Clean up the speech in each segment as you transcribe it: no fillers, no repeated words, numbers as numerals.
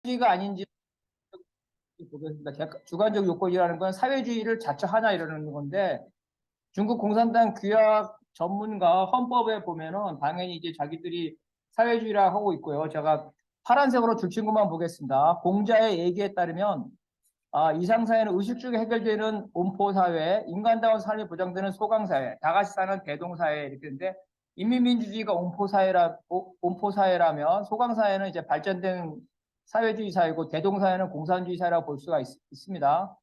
사회주의가 아닌지 보겠습니다. 주관적 요건이라는 건 사회주의를 자처하냐 이러는 건데 중국 공산당 규약 전문가 헌법에 보면은 당연히 이제 자기들이 사회주의라 하고 있고요. 제가 파란색으로 줄친 것만 보겠습니다. 공자의 얘기에 따르면 이상사회는 의식주가 해결되는 온포사회, 인간다운 삶이 보장되는 소강사회, 다 같이 사는 대동사회 이렇게 되는데 인민민주주의가 온포사회라면 소강사회는 이제 발전된 사회주의 사회고 대동사회는 공산주의 사회라고 볼 수가 있습니다.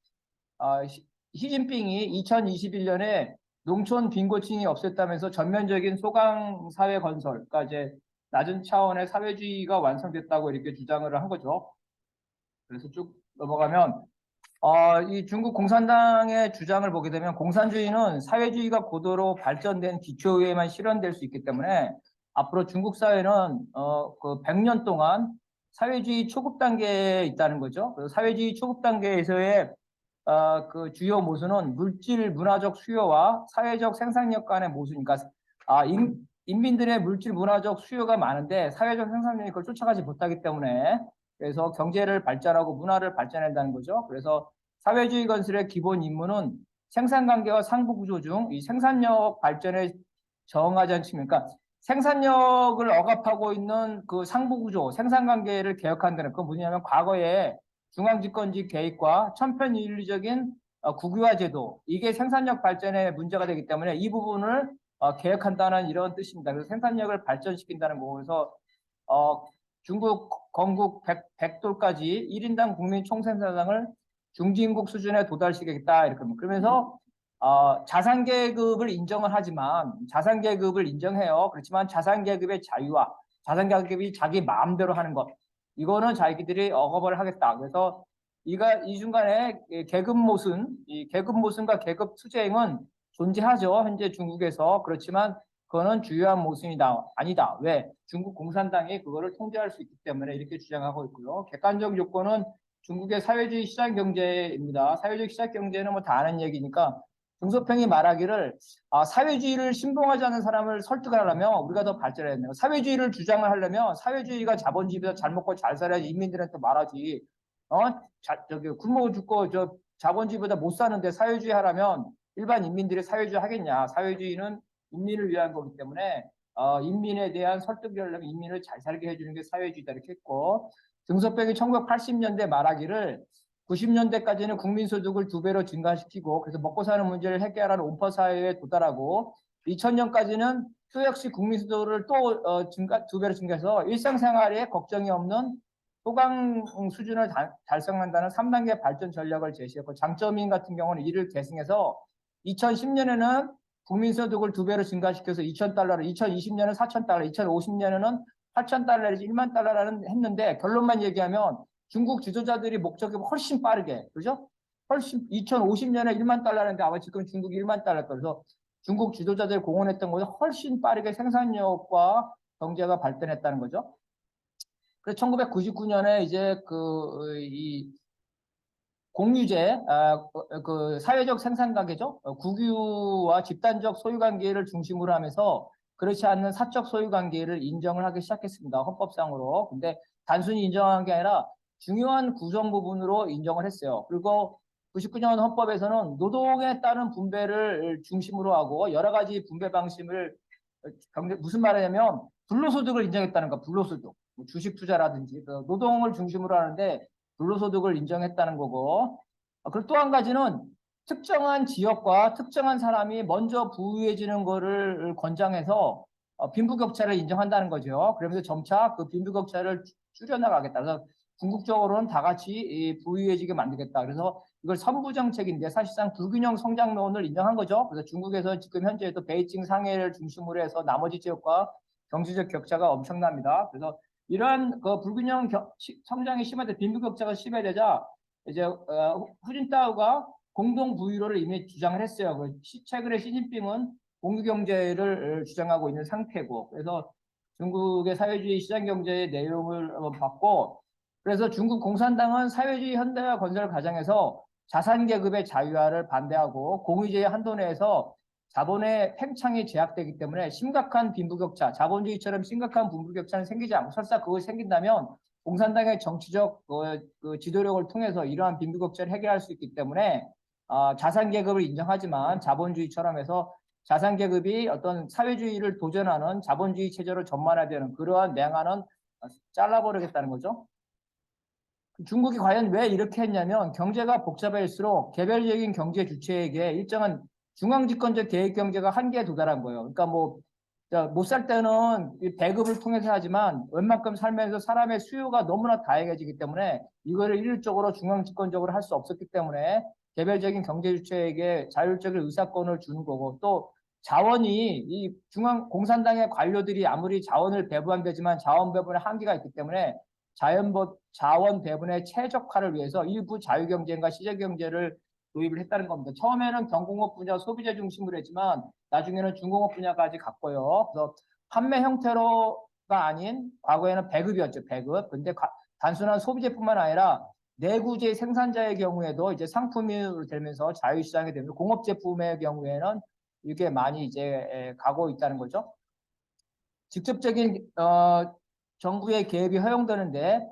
시진핑이 2021년에 농촌 빈곤층이 없었다면서 전면적인 소강사회 건설, 그러니까 이제 낮은 차원의 사회주의가 완성됐다고 이렇게 주장을 한 거죠. 그래서 쭉 넘어가면 이 중국 공산당의 주장을 보게 되면 공산주의는 사회주의가 고도로 발전된 기초의회만 실현될 수 있기 때문에 앞으로 중국 사회는 그 100년 동안 사회주의 초급 단계에 있다는 거죠. 그래서 사회주의 초급 단계에서의 그 주요 모순은 물질 문화적 수요와 사회적 생산력 간의 모순이니까 인민들의 물질 문화적 수요가 많은데 사회적 생산력이 그걸 쫓아가지 못하기 때문에 그래서 경제를 발전하고 문화를 발전한다는 거죠. 그래서 사회주의 건설의 기본 임무는 생산관계와 상부구조 중 이 생산력 발전에 저항하지 측면, 그러니까 생산력을 억압하고 있는 그 상부구조, 생산관계를 개혁한다는 건 뭐냐면 과거에 중앙집권지 개입과 천편일률적인 국유화 제도, 이게 생산력 발전에 문제가 되기 때문에 이 부분을 개혁한다는 이런 뜻입니다. 그래서 생산력을 발전시킨다는 부분에서 중국 건국 100돌까지 1인당 국민 총생산량을 중진국 수준에 도달시키겠다 이렇게 그러면서 자산계급을 인정을 하지만 자산계급을 인정해요. 그렇지만 자산계급의 자유와 자산계급이 자기 마음대로 하는 것 이거는 자기들이 억압을 하겠다. 그래서 이 중간에 계급 모순, 이 계급 모순과 계급 투쟁은 존재하죠. 현재 중국에서. 그렇지만 그거는 주요한 모순이다. 아니다. 왜? 중국 공산당이 그거를 통제할 수 있기 때문에 이렇게 주장하고 있고요. 객관적 요건은 중국의 사회주의 시장 경제입니다. 사회주의 시장 경제는 뭐 다 아는 얘기니까 등소평이 말하기를 사회주의를 신봉하지 않는 사람을 설득하려면 우리가 더 발전해야 돼요. 사회주의를 주장을 하려면 사회주의가 자본주의보다 잘 먹고 잘 살아야지 인민들한테 말하지. 저기 굶어 죽고 저 자본주의보다 못 사는데 사회주의 하라면 일반 인민들이 사회주의 하겠냐. 사회주의는 인민을 위한 거기 때문에 인민에 대한 설득을 하려면 인민을 잘 살게 해주는 게 사회주의다 이렇게 했고 등소평이 1980년대 말하기를 90년대까지는 국민소득을 2배로 증가시키고 그래서 먹고 사는 문제를 해결하는 온포 사회에 도달하고 2000년까지는 또 역시 국민소득을 또 2배로 증가해서 일상생활에 걱정이 없는 소강 수준을 달성한다는 3단계 발전 전략을 제시했고 장점인 같은 경우는 이를 계승해서 2010년에는 국민소득을 2배로 증가시켜서 2,000달러를 2020년은 4,000달러 2050년에는 8,000달러에서 1만 달러라는 했는데 결론만 얘기하면 중국 지도자들이 목적이 훨씬 빠르게, 그죠? 훨씬 2050년에 1만 달러인데 아마 지금 중국이 1만 달러. 그래서 중국 지도자들이 공언했던 것보다 훨씬 빠르게 생산력과 경제가 발전했다는 거죠. 그래서 1999년에 이제 이 공유제, 그 사회적 생산관계죠. 국유와 집단적 소유관계를 중심으로 하면서 그렇지 않는 사적 소유관계를 인정을 하기 시작했습니다. 헌법상으로. 근데 단순히 인정한 게 아니라 중요한 구성 부분으로 인정을 했어요. 그리고 99년 헌법에서는 노동에 따른 분배를 중심으로 하고 여러 가지 분배 방식을 무슨 말이냐면 불로소득을 인정했다는 거, 불로소득. 뭐 주식 투자라든지 노동을 중심으로 하는데 불로소득을 인정했다는 거고 그리고 또 한 가지는 특정한 지역과 특정한 사람이 먼저 부유해지는 거를 권장해서 빈부격차를 인정한다는 거죠. 그러면서 점차 그 빈부격차를 줄여나가겠다. 그래서 궁극적으로는 다 같이 부유해지게 만들겠다. 그래서 이걸 선부정책인데 사실상 불균형 성장론을 인정한 거죠. 그래서 중국에서 지금 현재도 베이징 상해를 중심으로 해서 나머지 지역과 경제적 격차가 엄청납니다. 그래서 이러한 그 불균형 성장이 심하되 빈부격차가 심해되자 이제 후진타오가 공동 부유로를 이미 주장을 했어요. 최근에 시진핑은 공유경제를 주장하고 있는 상태고 그래서 중국의 사회주의 시장경제의 내용을 봤고 그래서 중국 공산당은 사회주의 현대화 건설 과정에서 자산계급의 자유화를 반대하고 공유제의 한도 내에서 자본의 팽창이 제약되기 때문에 심각한 빈부격차, 자본주의처럼 심각한 빈부격차는 생기지 않고 설사 그것이 생긴다면 공산당의 정치적 그 지도력을 통해서 이러한 빈부격차를 해결할 수 있기 때문에 자산 계급을 인정하지만 자본주의처럼 해서 자산 계급이 어떤 사회주의를 도전하는 자본주의 체제로 전환화되는 그러한 맹안은 잘라버리겠다는 거죠. 중국이 과연 왜 이렇게 했냐면 경제가 복잡할수록 개별적인 경제 주체에게 일정한 중앙집권적 계획 경제가 한계에 도달한 거예요. 그러니까 뭐 못 살 때는 배급을 통해서 하지만 웬만큼 살면서 사람의 수요가 너무나 다양해지기 때문에 이거를 일률적으로 중앙집권적으로 할 수 없었기 때문에 개별적인 경제 주체에게 자율적인 의사권을 주는 거고, 또 자원이 이 중앙 공산당의 관료들이 아무리 자원을 배분한다지만 자원 배분에 한계가 있기 때문에 자원 배분의 최적화를 위해서 일부 자유경제과 시장경제를 도입을 했다는 겁니다. 처음에는 경공업 분야 소비재 중심으로 했지만 나중에는 중공업 분야까지 갔고요. 그래서 판매 형태로가 아닌 과거에는 배급이었죠. 배급. 근데 단순한 소비재뿐만 아니라 내구재 생산자의 경우에도 이제 상품이 되면서 자유시장이 되면서 공업제품의 경우에는 이게 많이 이제 가고 있다는 거죠. 직접적인 정부의 개입이 허용되는데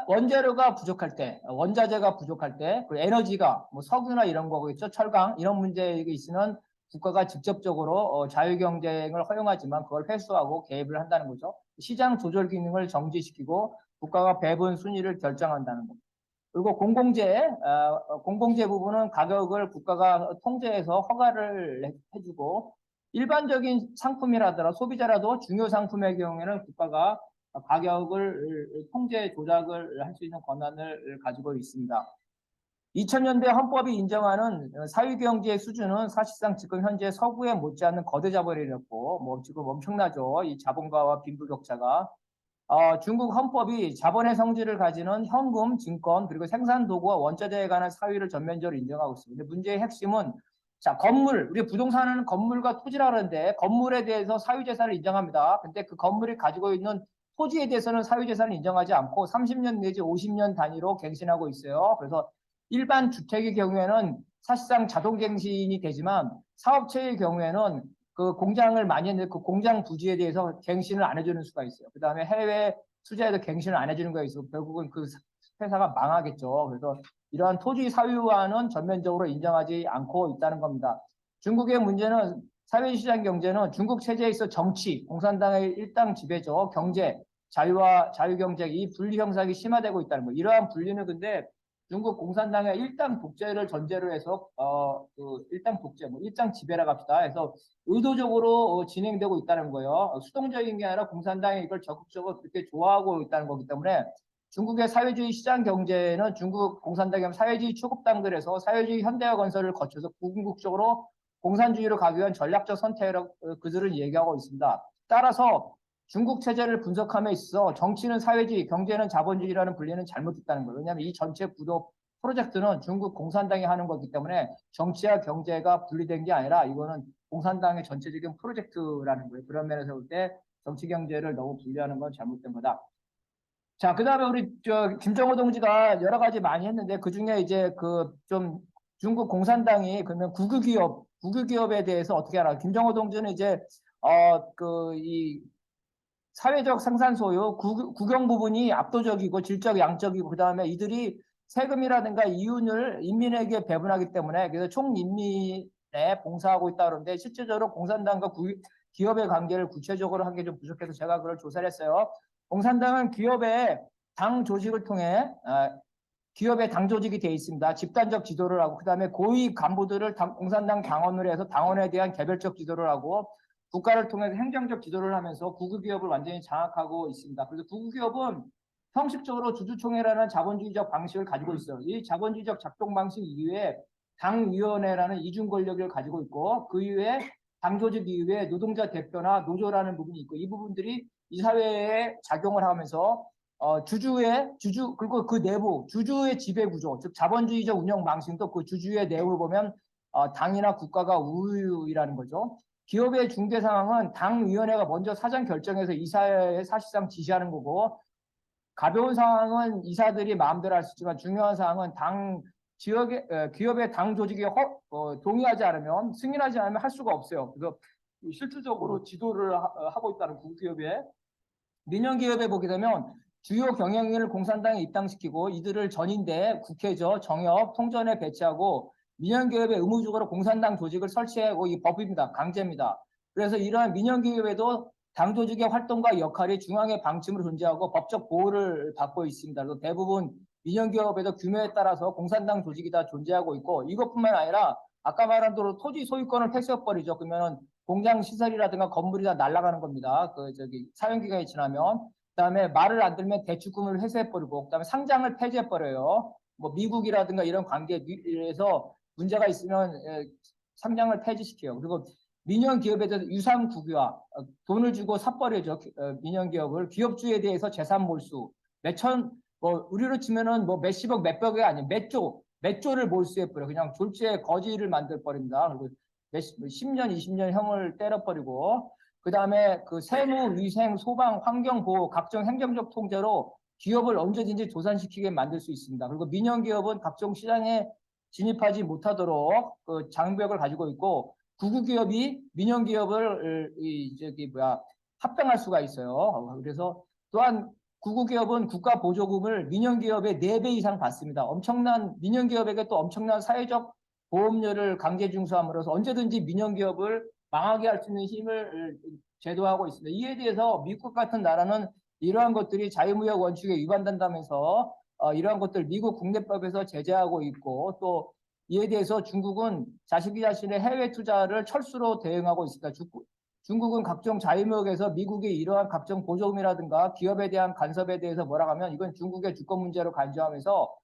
원자료가 부족할 때, 원자재가 부족할 때, 그리고 에너지가 뭐 석유나 이런 거겠죠, 철강 이런 문제가 있으면 국가가 직접적으로 자유경쟁을 허용하지만 그걸 회수하고 개입을 한다는 거죠. 시장 조절 기능을 정지시키고 국가가 배분 순위를 결정한다는 겁니다. 그리고 공공재 부분은 가격을 국가가 통제해서 허가를 해주고 일반적인 상품이라더라 소비자라도 중요 상품의 경우에는 국가가 가격을 통제 조작을 할 수 있는 권한을 가지고 있습니다. 2000년대 헌법이 인정하는 사회경제의 수준은 사실상 지금 현재 서구에 못지않는 거대 자본이었고 뭐 지금 엄청나죠. 이 자본가와 빈부격차가. 중국 헌법이 자본의 성질을 가지는 현금, 증권, 그리고 생산도구와 원자재에 관한 사유를 전면적으로 인정하고 있습니다. 문제의 핵심은 자, 건물, 우리 부동산은 건물과 토지라고 하는데 건물에 대해서 사유재산을 인정합니다. 근데 그 건물이 가지고 있는 토지에 대해서는 사유재산을 인정하지 않고 30년 내지 50년 단위로 갱신하고 있어요. 그래서 일반 주택의 경우에는 사실상 자동갱신이 되지만 사업체의 경우에는 그 공장을 많이 했는데 그 공장 부지에 대해서 갱신을 안 해주는 수가 있어요. 그 다음에 해외 투자에도 갱신을 안 해주는 거가 있어. 결국은 그 회사가 망하겠죠. 그래서 이러한 토지 사유화는 전면적으로 인정하지 않고 있다는 겁니다. 중국의 문제는 사회시장 경제는 중국 체제에 있어 정치, 공산당의 일당 지배죠. 경제, 자유와 자유경제 이 분리 형성이 심화되고 있다는 거예요. 이러한 분리는 근데 중국 공산당의 일당 독재를 전제로 해서 그 일당 독재, 뭐 일당 지배라고 합시다. 해서 의도적으로 진행되고 있다는 거예요. 수동적인 게 아니라 공산당이 이걸 적극적으로 그렇게 좋아하고 있다는 거기 때문에 중국의 사회주의 시장 경제는 중국 공산당의 사회주의 초급당들에서 사회주의 현대화 건설을 거쳐서 궁극적으로 공산주의로 가기 위한 전략적 선택이라고 그들은 얘기하고 있습니다. 따라서 중국 체제를 분석함에 있어 정치는 사회주의, 경제는 자본주의라는 분리는 잘못됐다는 거예요. 왜냐하면 이 전체 구도 프로젝트는 중국 공산당이 하는 거기 때문에 정치와 경제가 분리된 게 아니라 이거는 공산당의 전체적인 프로젝트라는 거예요. 그런 면에서 볼 때 정치 경제를 너무 분리하는 건 잘못된 거다. 자, 그 다음에 우리 김정호 동지가 여러 가지 많이 했는데 그 중에 이제 그 좀 중국 공산당이 그러면 국유기업에 대해서 어떻게 알아? 김정호 동지는 이제 이 사회적 생산 소유, 국영 부분이 압도적이고 질적 양적이고 그다음에 이들이 세금이라든가 이윤을 인민에게 배분하기 때문에 그래서 총인민에 봉사하고 있다 그러는데 실질적으로 공산당과 기업의 관계를 구체적으로 한 게 좀 부족해서 제가 그걸 조사를 했어요. 공산당은 기업의 당 조직을 통해 기업의 당 조직이 되어 있습니다. 집단적 지도를 하고 그다음에 고위 간부들을 공산당 당원으로 해서 당원에 대한 개별적 지도를 하고 국가를 통해서 행정적 지도를 하면서 국유기업을 완전히 장악하고 있습니다. 그래서 국유기업은 형식적으로 주주총회라는 자본주의적 방식을 가지고 있어요. 이 자본주의적 작동 방식 이후에 당위원회라는 이중 권력을 가지고 있고 그 이후에 당조직 이후에 노동자 대표나 노조라는 부분이 있고 이 부분들이 이 사회에 작용을 하면서 그리고 그 내부 주주의 지배 구조, 즉 자본주의적 운영 방식도 그 주주의 내부를 보면 당이나 국가가 우위라는 거죠. 기업의 중대 상황은 당위원회가 먼저 사전 결정해서 이사에 사실상 지시하는 거고 가벼운 상황은 이사들이 마음대로 할 수 있지만 중요한 상황은 기업의 당 조직이 동의하지 않으면 승인하지 않으면 할 수가 없어요. 그래서 실질적으로 지도를 하고 있다는 국기업에 민영기업에 보게 되면 주요 경영인을 공산당에 입당시키고 이들을 전인대, 국회죠, 정협, 통전에 배치하고 민영기업에 의무적으로 공산당 조직을 설치하고 이 법입니다. 강제입니다. 그래서 이러한 민영기업에도 당 조직의 활동과 역할이 중앙의 방침으로 존재하고 법적 보호를 받고 있습니다. 그래서 대부분 민영기업에도 규모에 따라서 공산당 조직이 다 존재하고 있고 이것뿐만 아니라 아까 말한 대로 토지 소유권을 폐쇄해버리죠. 그러면 공장 시설이라든가 건물이 다 날아가는 겁니다. 사용기간이 지나면. 그다음에 말을 안 들면 대출금을 회수해버리고 그다음에 상장을 폐지해버려요. 뭐 미국이라든가 이런 관계에서 문제가 있으면 상장을 폐지시켜요. 그리고 민영 기업에 대해서 유상 국유화, 돈을 주고 사버리죠. 민영 기업을 기업주에 대해서 재산 몰수, 몇천 뭐 우리로 치면은 뭐 몇십억 몇백억이 아니에요. 몇 조를 몰수해버려. 그냥 졸지에 거지를 만들 버립니다. 그리고 10년, 20년 형을 때려버리고 그 다음에 그 세무, 위생, 소방, 환경보호, 각종 행정적 통제로 기업을 언제든지 도산시키게 만들 수 있습니다. 그리고 민영기업은 각종 시장에 진입하지 못하도록 그 장벽을 가지고 있고 국유기업이 민영기업을 합병할 수가 있어요. 그래서 또한 국유기업은 국가 보조금을 민영기업의 4배 이상 받습니다. 엄청난 민영기업에게 또 엄청난 사회적 보험료를 강제 징수함으로써 언제든지 민영기업을 망하게 할 수 있는 힘을 제도하고 있습니다. 이에 대해서 미국 같은 나라는 이러한 것들이 자유무역 원칙에 위반된다면서 이러한 것들 미국 국내법에서 제재하고 있고 또 이에 대해서 중국은 자신의 해외 투자를 철수로 대응하고 있습니다. 중국은 각종 자유무역에서 미국이 이러한 각종 보조금이라든가 기업에 대한 간섭에 대해서 뭐라고 하면 이건 중국의 주권 문제로 간주하면서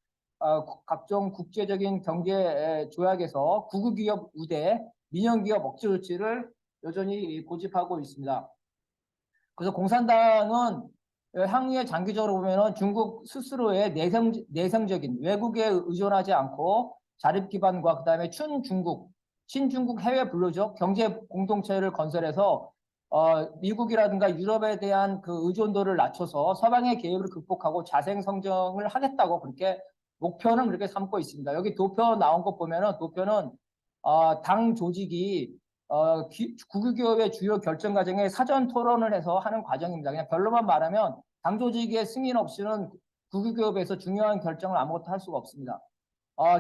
각종 국제적인 경제 조약에서 국유기업 우대, 민영기업 억제 조치를 여전히 고집하고 있습니다. 그래서 공산당은 향후에 장기적으로 보면 중국 스스로의 내성적인 외국에 의존하지 않고 자립 기반과 그다음에 친중국 해외 블루적 경제 공동체를 건설해서 미국이라든가 유럽에 대한 그 의존도를 낮춰서 서방의 개입을 극복하고 자생 성장을 하겠다고 그렇게 목표는 그렇게 삼고 있습니다. 여기 도표 나온 거 보면은 도표는 당 조직이 국유기업의 주요 결정 과정에 사전 토론을 해서 하는 과정입니다. 그냥 결론만 말하면 당 조직의 승인 없이는 국유기업에서 중요한 결정을 아무것도 할 수가 없습니다.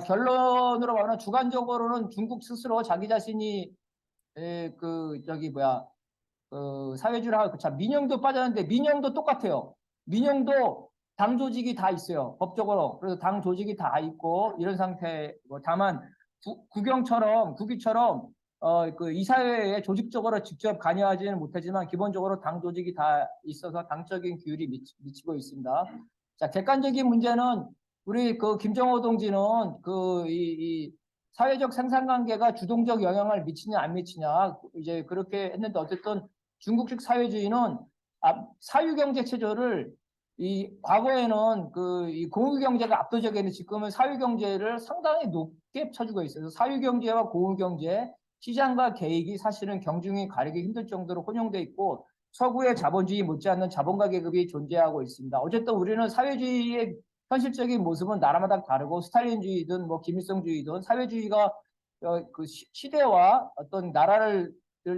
결론으로 말하면 주관적으로는 중국 스스로 자기 자신이 사회주의를 하고 자 민영도 빠졌는데 민영도 똑같아요. 민영도 당 조직이 다 있어요. 법적으로. 그래서 당 조직이 다 있고 이런 상태고 다만 국유처럼 이사회에 조직적으로 직접 관여하지는 못하지만 기본적으로 당 조직이 다 있어서 당적인 규율이 미치고 있습니다. 자, 객관적인 문제는 우리 그 김정호 동지는 이 사회적 생산관계가 주동적 영향을 미치냐 안 미치냐 이제 그렇게 했는데 어쨌든 중국식 사회주의는 사유경제 체제를 이 과거에는 이 공유경제가 압도적이었는데 지금은 사유경제를 상당히 높게 쳐주고 있어요. 사유경제와 공유경제 시장과 계획이 사실은 경중이 가리기 힘들 정도로 혼용돼 있고 서구의 자본주의 못지않는 자본가 계급이 존재하고 있습니다. 어쨌든 우리는 사회주의의 현실적인 모습은 나라마다 다르고 스탈린주의든 뭐 김일성주의든 사회주의가 그 시대와 어떤 나라를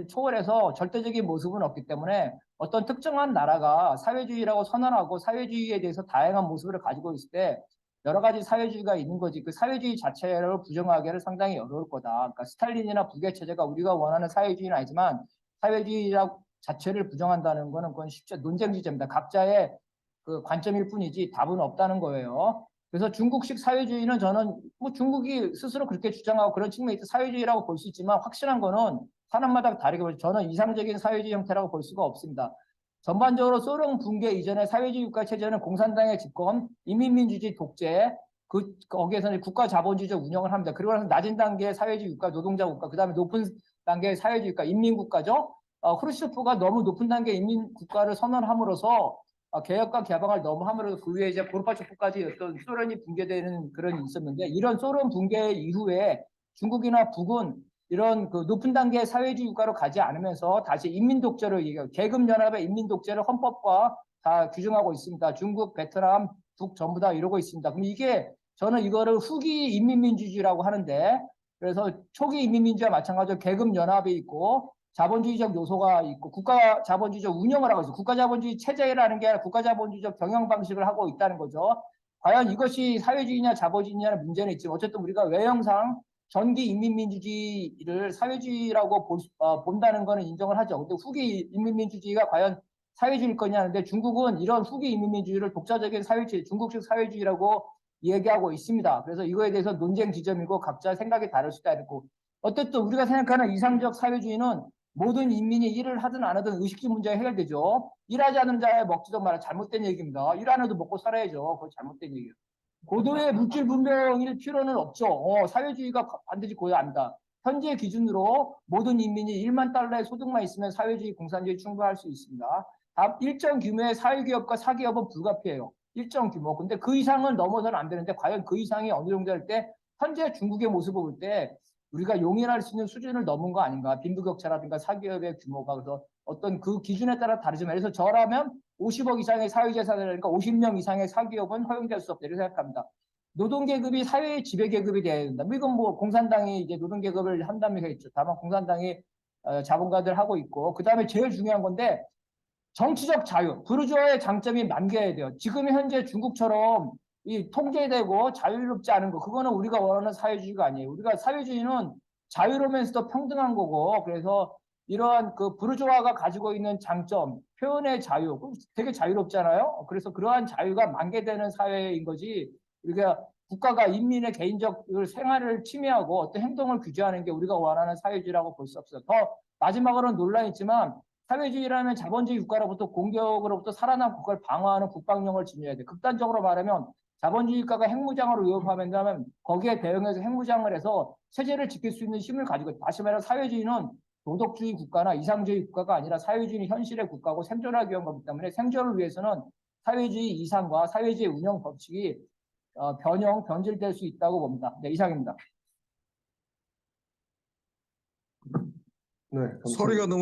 초월해서 절대적인 모습은 없기 때문에 어떤 특정한 나라가 사회주의라고 선언하고 사회주의에 대해서 다양한 모습을 가지고 있을 때 여러 가지 사회주의가 있는 거지 그 사회주의 자체를 부정하기는 상당히 어려울 거다. 그러니까 스탈린이나 북의 체제가 우리가 원하는 사회주의는 아니지만 사회주의 자체를 부정한다는 거는 그건 쉽지 논쟁 주제입니다. 각자의 그 관점일 뿐이지 답은 없다는 거예요. 그래서 중국식 사회주의는 저는 뭐 중국이 스스로 그렇게 주장하고 그런 측면이 사회주의라고 볼 수 있지만 확실한 거는 사람마다 다르게 보죠. 저는 이상적인 사회주의 형태라고 볼 수가 없습니다. 전반적으로 소련 붕괴 이전의 사회주의 국가 체제는 공산당의 집권, 인민민주주의 독재, 거기에서는 국가 자본주의적 운영을 합니다. 그리고 나서 낮은 단계의 사회주의 국가, 노동자 국가, 그 다음에 높은 단계의 사회주의 국가, 인민국가죠. 크루슈프가 너무 높은 단계의 인민국가를 선언함으로써 개혁과 개방을 너무 함으로써 그 위에 이제 고르바초프까지 어떤 소련이 붕괴되는 그런 일이 있었는데 이런 소련 붕괴 이후에 중국이나 북은 이런 그 높은 단계의 사회주의 국가로 가지 않으면서 다시 인민독재를 얘기하고 계급연합의 인민독재를 헌법과 다 규정하고 있습니다. 중국, 베트남, 북 전부 다 이러고 있습니다. 그럼 이게 저는 이거를 후기 인민민주주의라고 하는데 그래서 초기 인민민주주의와 마찬가지로 계급연합이 있고 자본주의적 요소가 있고 국가 자본주의적 운영을 하고 있어요. 국가 자본주의 체제라는 게 아니라 국가 자본주의적 경영 방식을 하고 있다는 거죠. 과연 이것이 사회주의냐 자본주의냐는 문제는 있지만 어쨌든 우리가 외형상 전기 인민민주주의를 사회주의라고 본다는 것은 인정을 하죠. 근데 후기 인민민주주의가 과연 사회주의일 거냐 하는데 중국은 이런 후기 인민민주주의를 독자적인 사회주의, 중국식 사회주의라고 얘기하고 있습니다. 그래서 이거에 대해서 논쟁 지점이고 각자 생각이 다를 수도 있고 어쨌든 우리가 생각하는 이상적 사회주의는 모든 인민이 일을 하든 안 하든 의식주 문제가 해결되죠. 일하지 않는 자에 먹지도 마라. 잘못된 얘기입니다. 일 안 해도 먹고 살아야죠. 그거 잘못된 얘기예요. 고도의 물질 분배일 필요는 없죠. 사회주의가 반드시 고려합니다. 현재 기준으로 모든 인민이 1만 달러의 소득만 있으면 사회주의 공산주의 충분할 수 있습니다. 다음 일정 규모의 사회기업과 사기업은 불가피해요. 일정 규모. 근데 그 이상은 넘어서는 안 되는데 과연 그 이상이 어느 정도 할 때 현재 중국의 모습을 볼 때 우리가 용인할 수 있는 수준을 넘은 거 아닌가. 빈부격차라든가 사기업의 규모가 그래서 어떤 그 기준에 따라 다르지만 그래서 저라면 50억 이상의 사회재산이니까 50명 이상의 사기업은 허용될 수 없다 이렇게 생각합니다. 노동계급이 사회의 지배계급이 돼야 된다. 이건 뭐 공산당이 이제 노동계급을 한다며 했죠. 다만 공산당이 자본가들 하고 있고 그 다음에 제일 중요한 건데 정치적 자유, 부르주아의 장점이 만개해야 돼요. 지금 현재 중국처럼 이 통제되고 자유롭지 않은 거, 그거는 우리가 원하는 사회주의가 아니에요. 우리가 사회주의는 자유로우면서도 평등한 거고, 그래서 이러한 그 부르주아가 가지고 있는 장점, 표현의 자유, 되게 자유롭잖아요. 그래서 그러한 자유가 만개되는 사회인 거지, 우리가 국가가 인민의 개인적 생활을 침해하고 어떤 행동을 규제하는 게 우리가 원하는 사회주의라고 볼 수 없어요. 더 마지막으로는 논란이 있지만 사회주의라면 자본주의 국가로부터 공격으로부터 살아난 국가를 방어하는 국방력을 지녀야 돼. 극단적으로 말하면 자본주의 국가가 핵무장으로 위협하면 거기에 대응해서 핵무장을 해서 체제를 지킬 수 있는 힘을 가지고 있다. 다시 말해 사회주의는 도덕주의 국가나 이상주의 국가가 아니라 사회주의는 현실의 국가고 생존하기 위한 거기 때문에 생존을 위해서는 사회주의 이상과 사회주의 운영 법칙이 변질될 수 있다고 봅니다. 네, 이상입니다. 네, 감사합니다. 소리가 너무